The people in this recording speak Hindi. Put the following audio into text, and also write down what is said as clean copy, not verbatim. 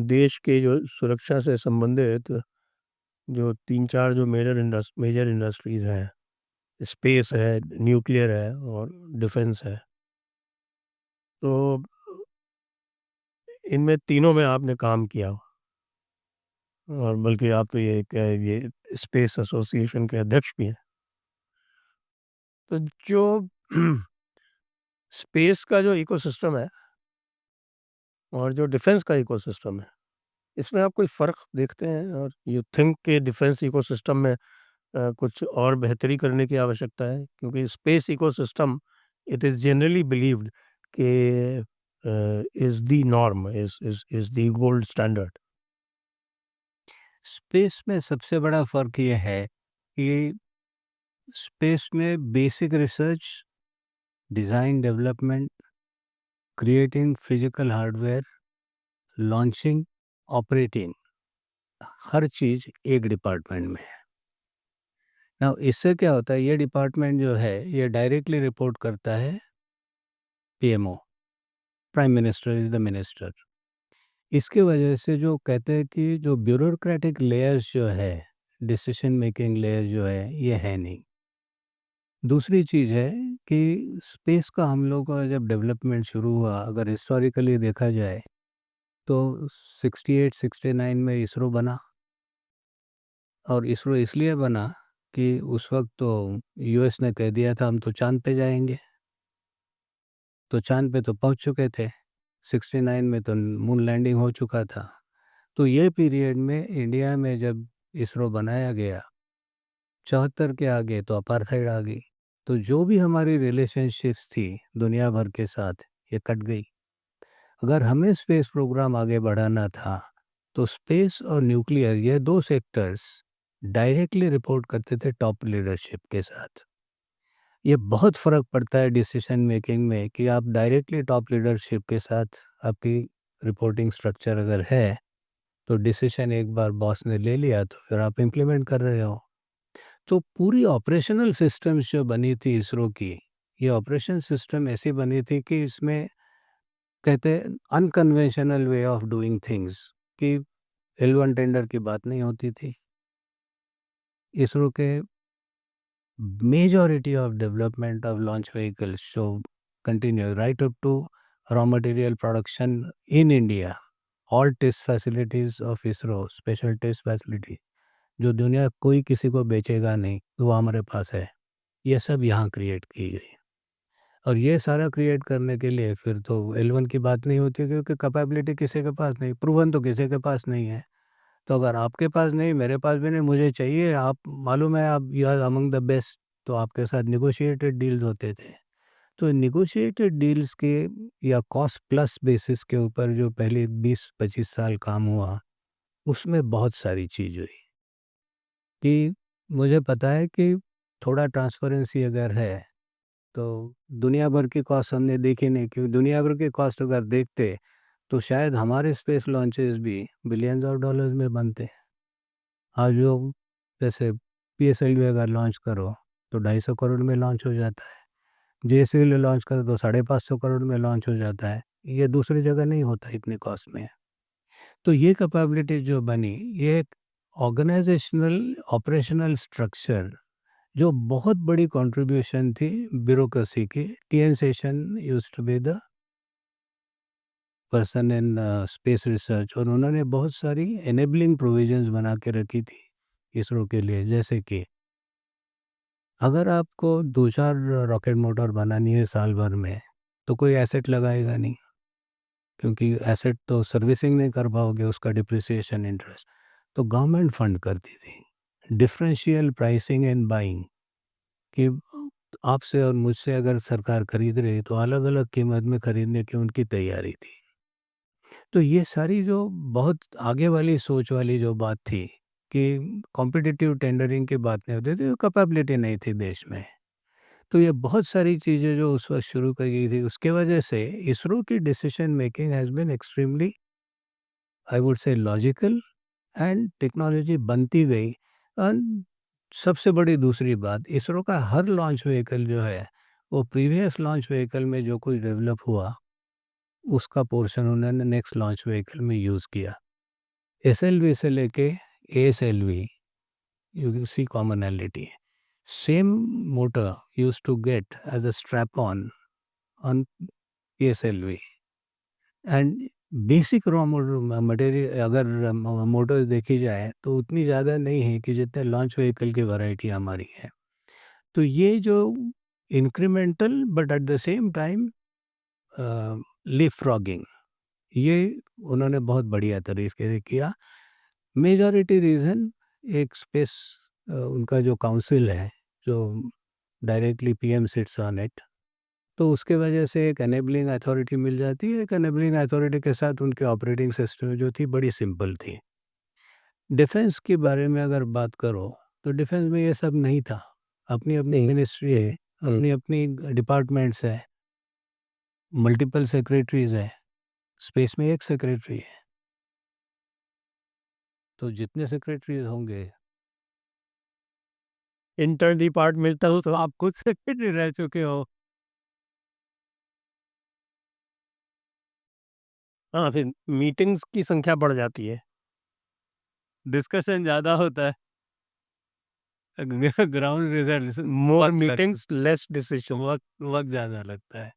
देश के जो सुरक्षा से संबंधित जो 3-4 जो मेजर इंडस्ट्रीज़ हैं, स्पेस है, न्यूक्लियर है और डिफेंस है। तो इनमें तीनों में आपने काम किया और बल्कि आप तो ये स्पेस एसोसिएशन के अध्यक्ष भी हैं। तो जो स्पेस का जो इकोसिस्टम है और जो डिफेंस का इकोसिस्टम है, इसमें आप कोई फ़र्क देखते हैं? और यू थिंक कि डिफेंस इकोसिस्टम में कुछ और बेहतरी करने की आवश्यकता है? क्योंकि space ecosystem it is generally believed कि is the norm, is the gold standard. Space में सबसे बड़ा फ़र्क ये है कि स्पेस में basic research, design development, creating physical hardware, launching, operating हर चीज़ एक डिपार्टमेंट में है। नाउ इससे क्या होता है, ये डिपार्टमेंट जो है ये डायरेक्टली रिपोर्ट करता है PMO, prime minister is the minister. इसकी वजह से जो कहते हैं कि जो ब्यूरोक्रेटिक लेयर्स जो है, डिसीजन मेकिंग लेयर जो है ये है नहीं। दूसरी चीज़ है कि स्पेस का हम लोग का जब डेवलपमेंट शुरू हुआ, अगर हिस्टोरिकली देखा जाए तो 68-69 में इसरो बना। और इसरो इसलिए बना कि उस वक्त तो यूएस ने कह दिया था हम तो चांद पे जाएंगे, तो चांद पे तो पहुंच चुके थे। 69 में तो मून लैंडिंग हो चुका था। तो ये पीरियड में इंडिया में जब इसरो बनाया गया, 74 के आगे तो अपार्थाइड आ गई। तो जो भी हमारी रिलेशनशिप्स थी दुनिया भर के साथ, ये कट गई। अगर हमें स्पेस प्रोग्राम आगे बढ़ाना था तो स्पेस और न्यूक्लियर ये दो सेक्टर्स डायरेक्टली रिपोर्ट करते थे टॉप लीडरशिप के साथ। ये बहुत फ़र्क पड़ता है डिसीजन मेकिंग में कि आप डायरेक्टली टॉप लीडरशिप के साथ आपकी रिपोर्टिंग स्ट्रक्चर अगर है, तो डिसीजन एक बार बॉस ने ले लिया तो फिर आप इम्प्लीमेंट कर रहे हो। तो पूरी ऑपरेशनल सिस्टम्स जो बनी थी इसरो की, ये ऑपरेशन सिस्टम ऐसी बनी थी कि इसमें कहते हैं unconventional way of doing things, कि एल वन टेंडर की बात नहीं होती थी। इसरो के majority of development of launch vehicles so continue right up to raw material production in India. All test facilities of ISRO, special test facility, जो दुनिया कोई किसी को बेचेगा नहीं, वो हमारे पास है। ये सब यहाँ क्रिएट की गई। और ये सारा क्रिएट करने के लिए फिर तो L1 की बात नहीं होती, क्योंकि कैपेबिलिटी किसी के पास नहीं, प्रूवन तो किसी के पास नहीं है। तो अगर आपके पास नहीं, मेरे पास भी नहीं, मुझे चाहिए, आप मालूम है आप you are among the best, तो आपके साथ नेगोशिएटेड डील्स होते थे। तो नेगोशिएटेड डील्स के या कॉस्ट प्लस बेसिस के ऊपर जो पहले 20-25 साल काम हुआ, उसमें बहुत सारी चीज़ हुई कि मुझे पता है कि थोड़ा ट्रांसपेरेंसी अगर है तो दुनिया भर की कॉस्ट हमने देखी नहीं, क्योंकि दुनिया भर की कॉस्ट अगर देखते तो शायद हमारे स्पेस लॉन्चेस भी बिलियंस ऑफ डॉलर्स में बनते। आज जो जैसे पीएसएलवी अगर लॉन्च करो तो 250 करोड़ में लॉन्च हो जाता है, जेएसएलवी लॉन्च करो तो 550 करोड़ में लॉन्च हो जाता है। ये दूसरी जगह नहीं होता इतनी कॉस्ट में। तो ये कैपेबिलिटी जो बनी, ये एक ऑर्गेनाइजेशनल ऑपरेशनल स्ट्रक्चर जो बहुत बड़ी कंट्रीब्यूशन थी ब्यूरोक्रेसी की। TN Seshan used to be the person in space research, और उन्होंने बहुत सारी एनेबलिंग प्रोविजंस बना के रखी थी इसरो के लिए। जैसे कि अगर आपको 2-4 रॉकेट मोटर बनानी है साल भर में, तो कोई एसेट लगाएगा नहीं, क्योंकि एसेट तो सर्विसिंग नहीं कर पाओगे, उसका डिप्रिसिएशन इंटरेस्ट। तो गवर्नमेंट फंड करती थी डिफरेंशियल प्राइसिंग एंड बाइंग, कि आपसे और मुझसे अगर सरकार खरीद रही तो अलग अलग कीमत में खरीदने की उनकी तैयारी थी। तो ये सारी जो बहुत आगे वाली सोच वाली जो बात थी कि कॉम्पिटिटिव टेंडरिंग की बात नहीं होती थी, कैपेबिलिटी नहीं थी देश में। तो ये बहुत सारी चीज़ें जो उस वक्त शुरू की गई थी, उसके वजह से इसरो की decision making has been extremely, I would say, logical, and technology बनती गई। एंड सबसे बड़ी दूसरी बात, इसरो का हर लॉन्च व्हीकल जो है वो प्रीवियस लॉन्च व्हीकल में जो कुछ डेवलप हुआ, उसका पोर्शन उन्होंने नेक्स्ट लॉन्च व्हीकल में यूज़ किया। एसएलवी से लेके ASLV, you see commonality. Same motor used to get as a strap-on on PSLV. And basic raw material अगर मोटर्स देखी जाए तो उतनी ज़्यादा नहीं है कि जितने लॉन्च व्हीकल की वैरायटी हमारी है। तो ये जो incremental but at the same time leaf frogging, ये उन्होंने बहुत बढ़िया तरीके से किया। मेजॉरिटी रीज़न एक स्पेस उनका जो काउंसिल है जो directly PM sits on it, तो उसके वजह से एक एनेबलिंग अथॉरिटी मिल जाती है। एक एनेबलिंग अथॉरिटी के साथ उनकी ऑपरेटिंग सिस्टम जो थी बड़ी सिंपल थी। डिफेंस के बारे में अगर बात करो तो डिफेंस में ये सब नहीं था। अपनी अपनी मिनिस्ट्री है, अपनी अपनी डिपार्टमेंट्स है, मल्टीपल सेक्रेटरीज है, स्पेस में एक सेक्रेटरी है। तो जितने सेक्रेटरीज होंगे इंटर डिपार्टमेंटल तो आप खुद सेक्रेटरी रह चुके हो। हाँ, फिर मीटिंग्स की संख्या बढ़ जाती है। डिस्कशन ज़्यादा होता है। ग्राउंड रिजल्ट मोर मीटिंग्स लेस डिसीजन। वक्त ज़्यादा लगता है।